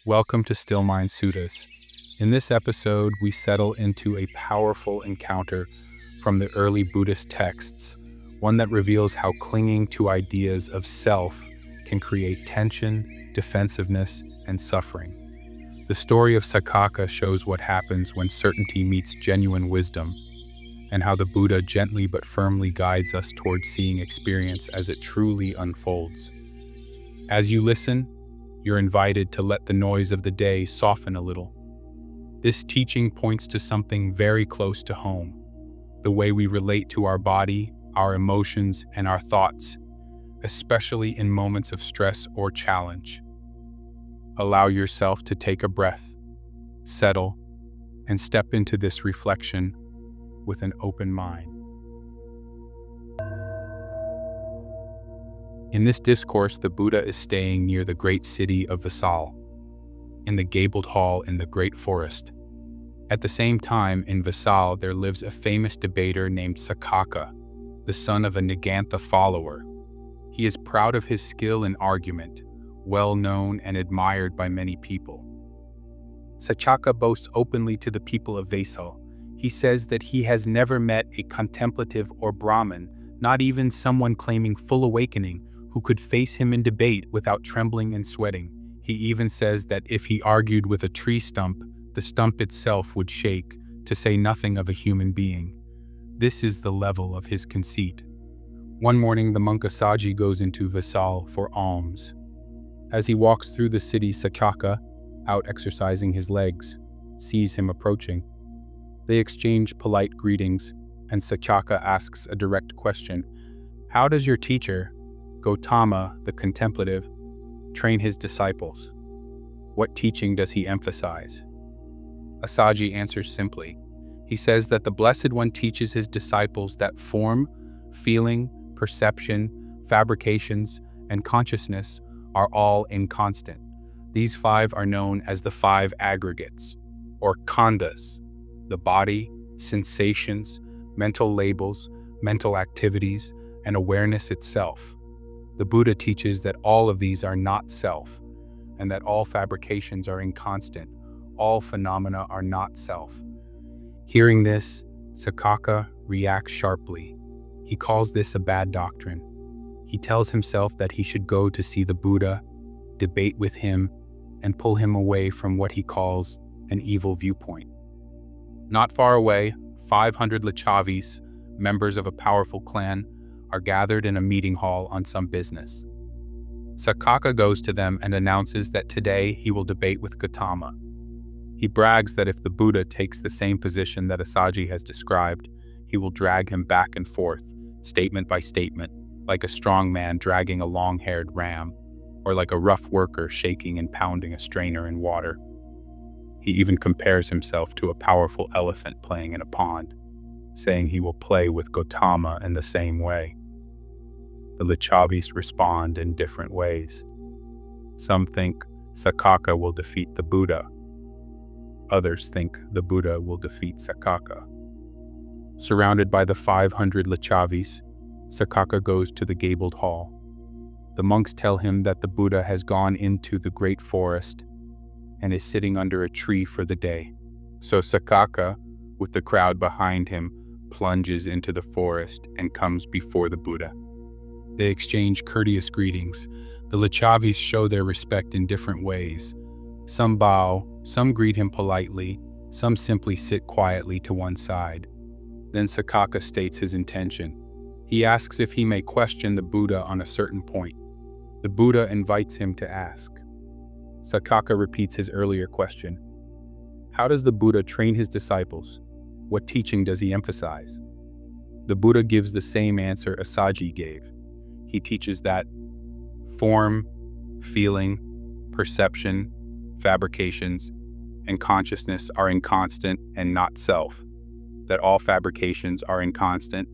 Welcome to Still Mind Suttas. In this episode, we settle into a powerful encounter from the early Buddhist texts, one that reveals how clinging to ideas of self can create tension, defensiveness, and suffering. The story of Saccaka shows what happens when certainty meets genuine wisdom, and how the Buddha gently but firmly guides us towards seeing experience as it truly unfolds. As you listen, you're invited to let the noise of the day soften a little. This teaching points to something very close to home: the way we relate to our body, our emotions, and our thoughts, especially in moments of stress or challenge. Allow yourself to take a breath, settle, and step into this reflection with an open mind. In this discourse, the Buddha is staying near the great city of Vassal, in the gabled hall in the great forest. At the same time, in Vassal, there lives a famous debater named Saccaka, the son of a Nigantha follower. He is proud of his skill in argument, well known and admired by many people. Saccaka boasts openly to the people of Vassal. He says that he has never met a contemplative or Brahmin, not even someone claiming full awakening, who could face him in debate without trembling and sweating. He even says that if he argued with a tree stump, the stump itself would shake, to say nothing of a human being. This is the level of his conceit. One morning, the monk Assaji goes into Vassal for alms. As he walks through the city, Saccaka, out exercising his legs, sees him approaching. They exchange polite greetings, and Saccaka asks a direct question. How does your teacher, Gautama the contemplative, train his disciples? What teaching does he emphasize? Assaji answers simply. He says that the Blessed One teaches his disciples that form, feeling, perception, fabrications, and consciousness are all inconstant. These five are known as the five aggregates, or khandhas: the body, sensations, mental labels, mental activities, and awareness itself. The Buddha teaches that all of these are not self, and that all fabrications are inconstant, all phenomena are not self. Hearing this, Saccaka reacts sharply. He calls this a bad doctrine. He tells himself that he should go to see the Buddha, debate with him, and pull him away from what he calls an evil viewpoint. Not far away, 500 Lichavis, members of a powerful clan, are gathered in a meeting hall on some business. Saccaka goes to them and announces that today he will debate with Gautama. He brags that if the Buddha takes the same position that Assaji has described, he will drag him back and forth, statement by statement, like a strong man dragging a long-haired ram, or like a rough worker shaking and pounding a strainer in water. He even compares himself to a powerful elephant playing in a pond, saying he will play with Gautama in the same way. The Lichavis respond in different ways. Some think Saccaka will defeat the Buddha. Others think the Buddha will defeat Saccaka. Surrounded by the 500 Lichavis, Saccaka goes to the gabled hall. The monks tell him that the Buddha has gone into the great forest and is sitting under a tree for the day. So Saccaka, with the crowd behind him, plunges into the forest and comes before the Buddha. They exchange courteous greetings. The Lichavis show their respect in different ways. Some bow, some greet him politely, some simply sit quietly to one side. Then Saccaka states his intention. He asks if he may question the Buddha on a certain point. The Buddha invites him to ask. Saccaka repeats his earlier question. How does the Buddha train his disciples? What teaching does he emphasize? The Buddha gives the same answer Assaji gave. He teaches that form, feeling, perception, fabrications, and consciousness are inconstant and not self, that all fabrications are inconstant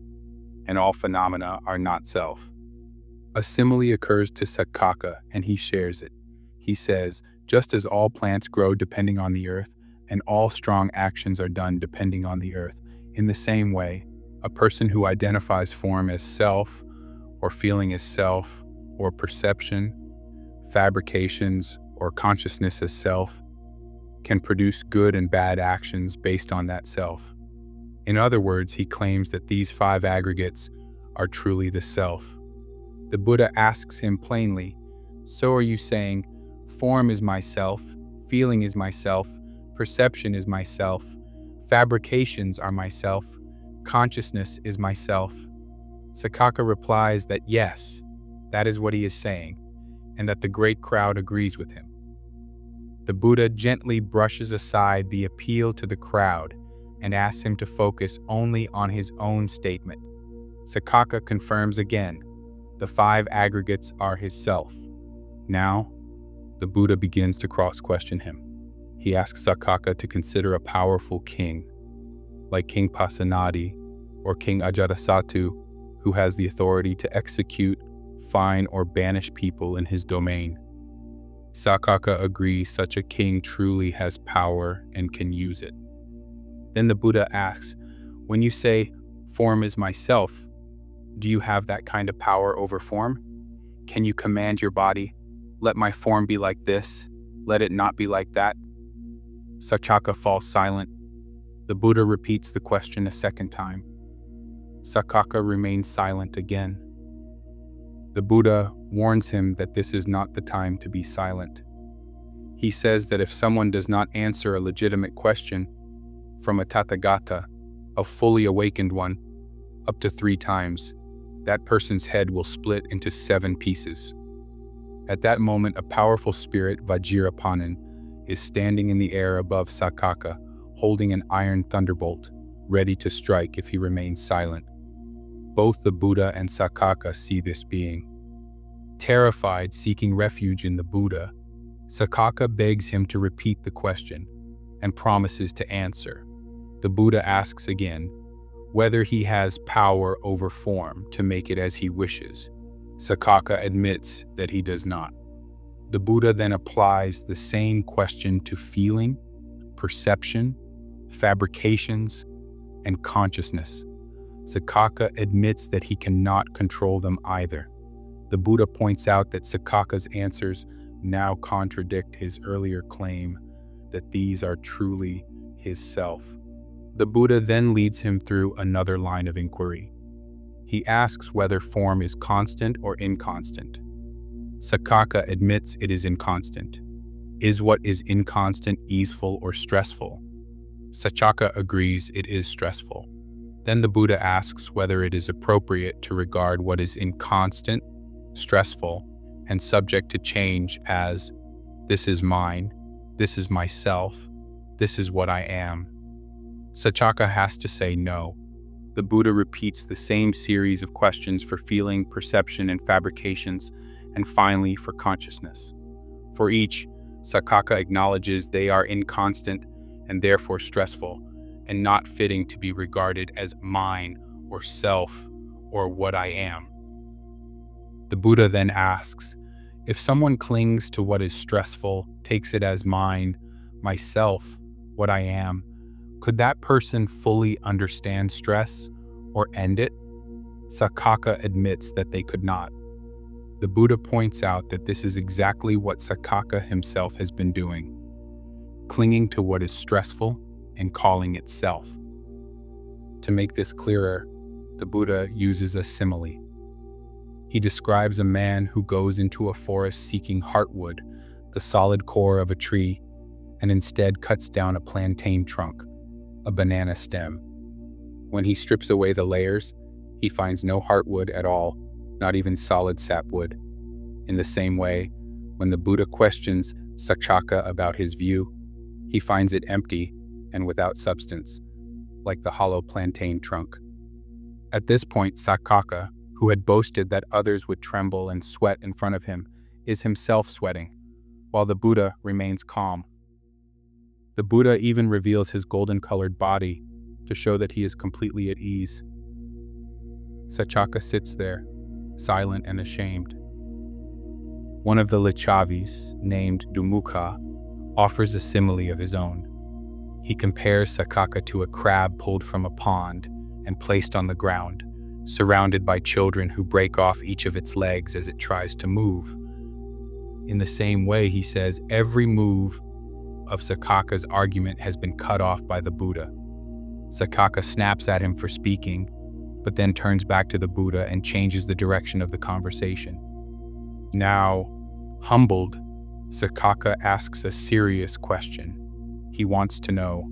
and all phenomena are not self. A simile occurs to Saccaka and he shares it. He says, just as all plants grow depending on the earth, and all strong actions are done depending on the earth, in the same way, a person who identifies form as self, or feeling as self, or perception, fabrications, or consciousness as self, can produce good and bad actions based on that self. In other words, he claims that these 5 aggregates are truly the self. The Buddha asks him plainly, "So are you saying, form is myself, feeling is myself, perception is myself, fabrications are myself, consciousness is myself?" Saccaka replies that yes, that is what he is saying, and that the great crowd agrees with him. The Buddha gently brushes aside the appeal to the crowd and asks him to focus only on his own statement. Saccaka confirms again, the 5 aggregates are his self. Now, the Buddha begins to cross-question him. He asks Saccaka to consider a powerful king, like King Pasenadi or King Ajatasattu, who has the authority to execute, fine, or banish people in his domain. Saccaka agrees such a king truly has power and can use it. Then the Buddha asks, "When you say, form is myself, do you have that kind of power over form? Can you command your body, let my form be like this, let it not be like that?" Saccaka falls silent. The Buddha repeats the question a second time. Saccaka remains silent again. The Buddha warns him that this is not the time to be silent. He says that if someone does not answer a legitimate question from a Tathagata, a fully awakened one, up to 3 times, that person's head will split into 7 pieces. At that moment, a powerful spirit, Vajirapanan, is standing in the air above Saccaka, holding an iron thunderbolt, ready to strike if he remains silent. Both the Buddha and Saccaka see this being. Terrified, seeking refuge in the Buddha, Saccaka begs him to repeat the question and promises to answer. The Buddha asks again whether he has power over form to make it as he wishes. Saccaka admits that he does not. The Buddha then applies the same question to feeling, perception, fabrications, and consciousness. Saccaka admits that he cannot control them either. The Buddha points out that Saccaka's answers now contradict his earlier claim that these are truly his self. The Buddha then leads him through another line of inquiry. He asks whether form is constant or inconstant. Saccaka admits it is inconstant. Is what is inconstant easeful or stressful? Saccaka agrees it is stressful. Then the Buddha asks whether it is appropriate to regard what is inconstant, stressful, and subject to change as, "This is mine, this is myself, this is what I am." Saccaka has to say no. The Buddha repeats the same series of questions for feeling, perception, and fabrications, and finally for consciousness. For each, Saccaka acknowledges they are inconstant and therefore stressful, and not fitting to be regarded as mine or self or what I am. The Buddha then asks, if someone clings to what is stressful, takes it as mine, myself, what I am, could that person fully understand stress or end it? Saccaka admits that they could not. The Buddha points out that this is exactly what Saccaka himself has been doing, clinging to what is stressful and calling it self. To make this clearer, the Buddha uses a simile. He describes a man who goes into a forest seeking heartwood, the solid core of a tree, and instead cuts down a plantain trunk, a banana stem. When he strips away the layers, he finds no heartwood at all, not even solid sapwood. In the same way, when the Buddha questions Saccaka about his view, he finds it empty and without substance, like the hollow plantain trunk. At this point, Saccaka, who had boasted that others would tremble and sweat in front of him, is himself sweating, while the Buddha remains calm. The Buddha even reveals his golden-colored body to show that he is completely at ease. Saccaka sits there, silent and ashamed. One of the Lichavis, named Dumukha, offers a simile of his own. He compares Saccaka to a crab pulled from a pond and placed on the ground, surrounded by children who break off each of its legs as it tries to move. In the same way, he says, every move of Saccaka's argument has been cut off by the Buddha. Saccaka snaps at him for speaking, but then turns back to the Buddha and changes the direction of the conversation. Now, humbled, Saccaka asks a serious question. He wants to know,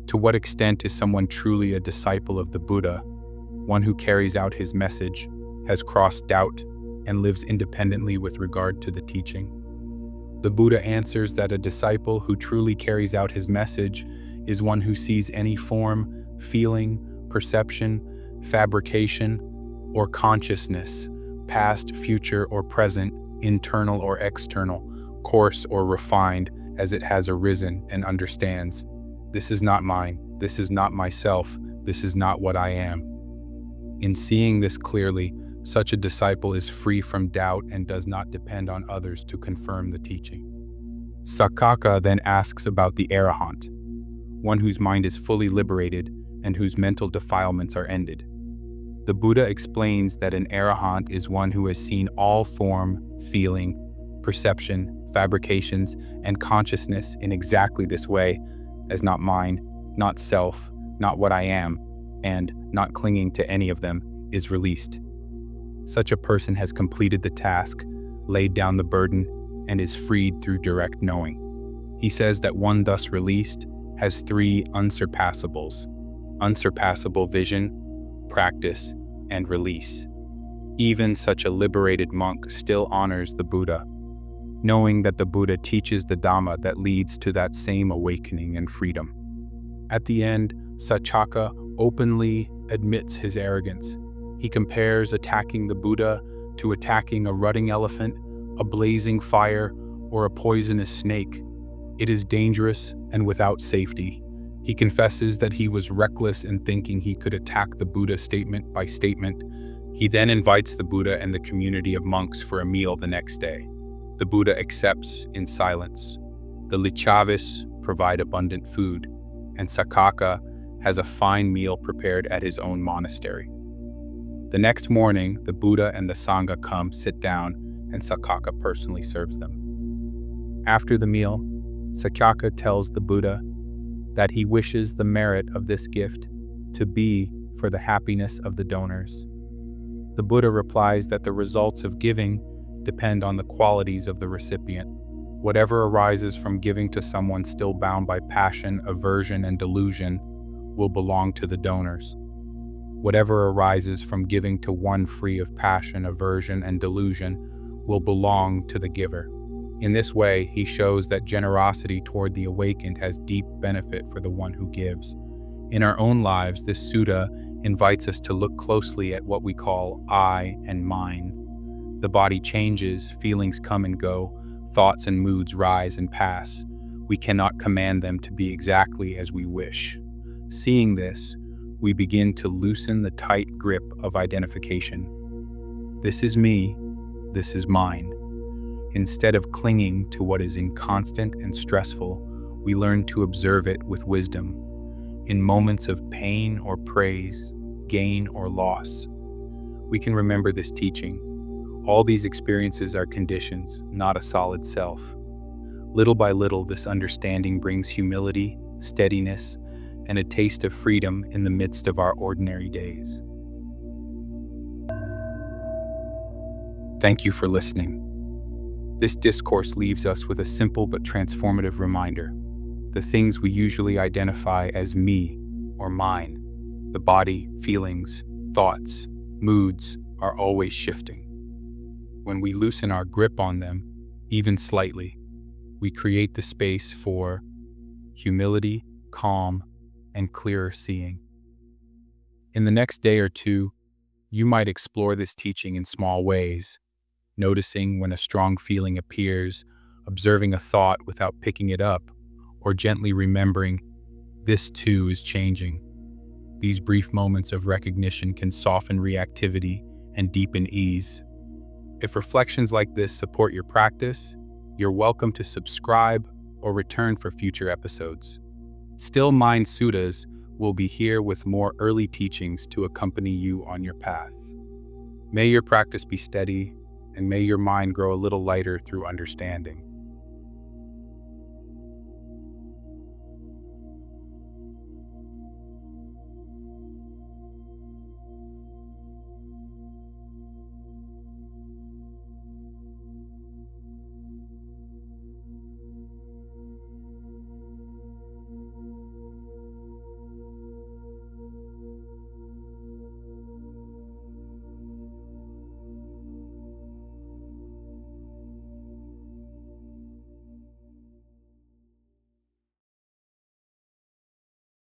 to what extent is someone truly a disciple of the Buddha, one who carries out his message, has crossed doubt, and lives independently with regard to the teaching? The Buddha answers that a disciple who truly carries out his message is one who sees any form, feeling, perception, fabrication, or consciousness, past, future, or present, internal or external, coarse or refined, as it has arisen, and understands, this is not mine, this is not myself, this is not what I am. In seeing this clearly, such a disciple is free from doubt and does not depend on others to confirm the teaching. Saccaka then asks about the arahant, one whose mind is fully liberated and whose mental defilements are ended. The Buddha explains that an arahant is one who has seen all form, feeling, perception, fabrications, and consciousness in exactly this way, as not mine, not self, not what I am, and not clinging to any of them, is released. Such a person has completed the task, laid down the burden, and is freed through direct knowing. He says that one thus released has three unsurpassables: unsurpassable vision, practice, and release. Even such a liberated monk still honors the Buddha, knowing that the Buddha teaches the Dhamma that leads to that same awakening and freedom. At the end, Saccaka openly admits his arrogance. He compares attacking the Buddha to attacking a rutting elephant, a blazing fire, or a poisonous snake. It is dangerous and without safety. He confesses that he was reckless in thinking he could attack the Buddha statement by statement. He then invites the Buddha and the community of monks for a meal the next day. The Buddha accepts in silence. The Lichavis provide abundant food, and Saccaka has a fine meal prepared at his own monastery. The next morning, the Buddha and the Sangha come, sit down, and Saccaka personally serves them. After the meal, Saccaka tells the Buddha that he wishes the merit of this gift to be for the happiness of the donors. The Buddha replies that the results of giving depend on the qualities of the recipient. Whatever arises from giving to someone still bound by passion, aversion, and delusion will belong to the donors. Whatever arises from giving to one free of passion, aversion, and delusion will belong to the giver. In this way, he shows that generosity toward the awakened has deep benefit for the one who gives. In our own lives, this sutta invites us to look closely at what we call I and mine. The body changes, feelings come and go, thoughts and moods rise and pass. We cannot command them to be exactly as we wish. Seeing this, we begin to loosen the tight grip of identification. This is me, this is mine. Instead of clinging to what is inconstant and stressful, we learn to observe it with wisdom. In moments of pain or praise, gain or loss, we can remember this teaching. All these experiences are conditions, not a solid self. Little by little, this understanding brings humility, steadiness, and a taste of freedom in the midst of our ordinary days. Thank you for listening. This discourse leaves us with a simple but transformative reminder. The things we usually identify as me or mine, the body, feelings, thoughts, moods, are always shifting. When we loosen our grip on them, even slightly, we create the space for humility, calm, and clearer seeing. In the next day or two, you might explore this teaching in small ways, noticing when a strong feeling appears, observing a thought without picking it up, or gently remembering, this too is changing. These brief moments of recognition can soften reactivity and deepen ease. If reflections like this support your practice, you're welcome to subscribe or return for future episodes. Still Mind Suttas will be here with more early teachings to accompany you on your path. May your practice be steady, and may your mind grow a little lighter through understanding.